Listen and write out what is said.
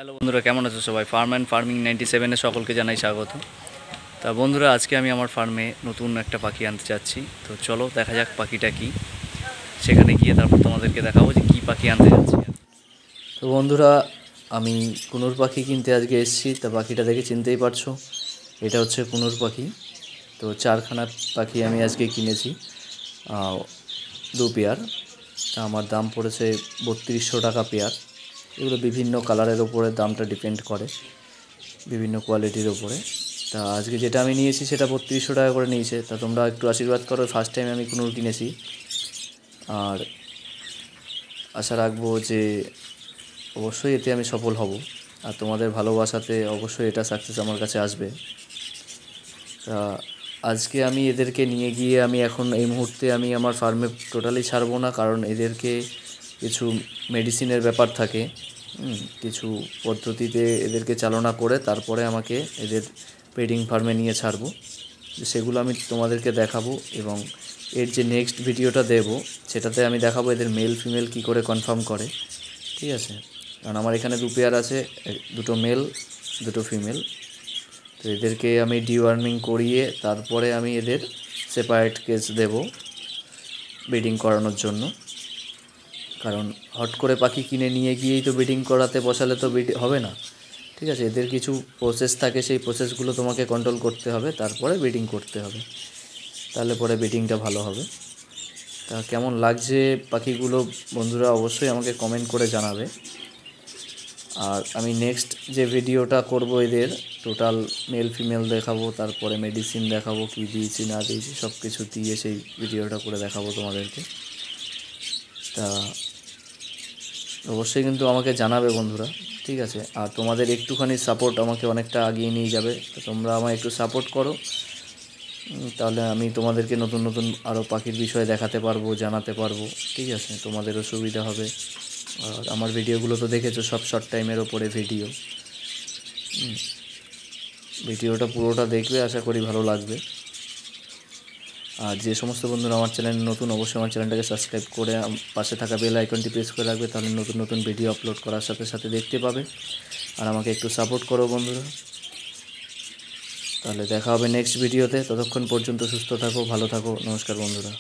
Hello বন্ধুরা, কেমন আছো সবাই? ফার্ম অ্যান্ড ফার্মিং 97-এ সকলকে জানাই স্বাগত। তা বন্ধুরা, আজকে আমি আমার ফার্মে নতুন একটা পাখি আনতে চাচ্ছি। তো চলো দেখা যাক পাখিটা কি, সেখানে গিয়ে তারপর তোমাদেরকে দেখাবো যে কী পাখি আনতে যাচ্ছি। তো বন্ধুরা, আমি কুনুর পাখি কিনতে আজকে এসেছি। তা পাখিটা দেখে চিনতেই পারছো, এটা হচ্ছে কুনুর পাখি। তো 4খানা পাখি আমি আজকে কিনেছি, 2 পেয়ার। তা আমার দাম পড়েছে 3200 টাকা পেয়ার। এগুলো বিভিন্ন কালারের ওপরে দামটা ডিপেন্ড করে, বিভিন্ন কোয়ালিটির ওপরে। তা আজকে যেটা আমি নিয়েছি সেটা 3200 টাকা করে নিয়েছে। তা তোমরা একটু আশীর্বাদ করো, ফার্স্ট টাইম আমি কুনুর কিনেছি। আর আশা রাখবো যে অবশ্যই এতে আমি সফল হব, আর তোমাদের ভালোবাসাতে অবশ্যই এটা সাকসেস আমার কাছে আসবে। তা আজকে আমি এদেরকে নিয়ে গিয়ে আমি এখন এই মুহূর্তে আমি আমার ফার্মে টোটালি ছাড়বো না, কারণ এদেরকে কিছু মেডিসিনের ব্যাপার থাকে, কিছু পদ্ধতিতে এদেরকে চালনা করে তারপরে আমাকে এদের ব্রিডিং ফার্মে নিয়ে ছাড়বো। সেগুলো আমি তোমাদেরকে দেখাবো, এবং এর যে নেক্সট ভিডিওটা দেব সেটাতে আমি দেখাবো এদের মেল ফিমেল কি করে কনফার্ম করে, ঠিক আছে? কারণ আমার এখানে 2 পেয়ার আছে, 2টো মেল 2টো ফিমেল। তো এদেরকে আমি ডিওয়ার্মিং করিয়ে তারপরে আমি এদের সেপারেট কেজ দেব ব্রিডিং করানোর জন্য। কারণ হট করে পাখি কিনে নিয়ে গিয়েই তো ব্রিডিং করাতে বসালে তো হবে না, ঠিক আছে? এদের কিছু প্রসেস থাকে, সেই প্রসেসগুলো তোমাকে কন্ট্রোল করতে হবে, তারপরে ব্রিডিং করতে হবে, তাহলে পরে ব্রিডিংটা ভালো হবে। তা কেমন লাগছে পাখিগুলো বন্ধুরা অবশ্যই আমাকে কমেন্ট করে জানাবে। আর আমি নেক্সট যে ভিডিওটা করব এদের টোটাল মেল ফিমেল দেখাবো, তারপরে মেডিসিন দেখাবো, কী দিয়েছি না দিয়েছি সব কিছু দিয়ে সেই ভিডিওটা করে দেখাবো তোমাদেরকে। তা অবশ্যই কিন্তু আমাকে জানাবে বন্ধুরা, ঠিক আছে? আর তোমাদের একটুখানি সাপোর্ট আমাকে অনেকটা এগিয়ে নিয়ে যাবে। তো তোমরা আমায় একটু সাপোর্ট করো, তাহলে আমি তোমাদেরকে নতুন নতুন আরও পাখির বিষয়ে দেখাতে পারবো, জানাতে পারবো, ঠিক আছে? তোমাদেরও সুবিধা হবে। আর আমার ভিডিওগুলো তো দেখেছো, সব শর্ট টাইমের ওপরে ভিডিওটা পুরোটা দেখবে, আশা করি ভালো লাগবে। আর যে সমস্ত বন্ধুরা আমার চ্যানেল নতুন, অবশ্যই আমার চ্যানেলটাকে সাবস্ক্রাইব করে পাশে থাকা বেল আইকনটি প্রেস করে রাখবে, তাহলে নতুন নতুন ভিডিও আপলোড করার সাথে সাথে দেখতে পাবে। আর আমাকে একটু সাপোর্ট করো বন্ধুরা। তাহলে দেখা হবে নেক্সট ভিডিওতে। ততক্ষণ পর্যন্ত সুস্থ থাকো, ভালো থাকো। নমস্কার বন্ধুরা।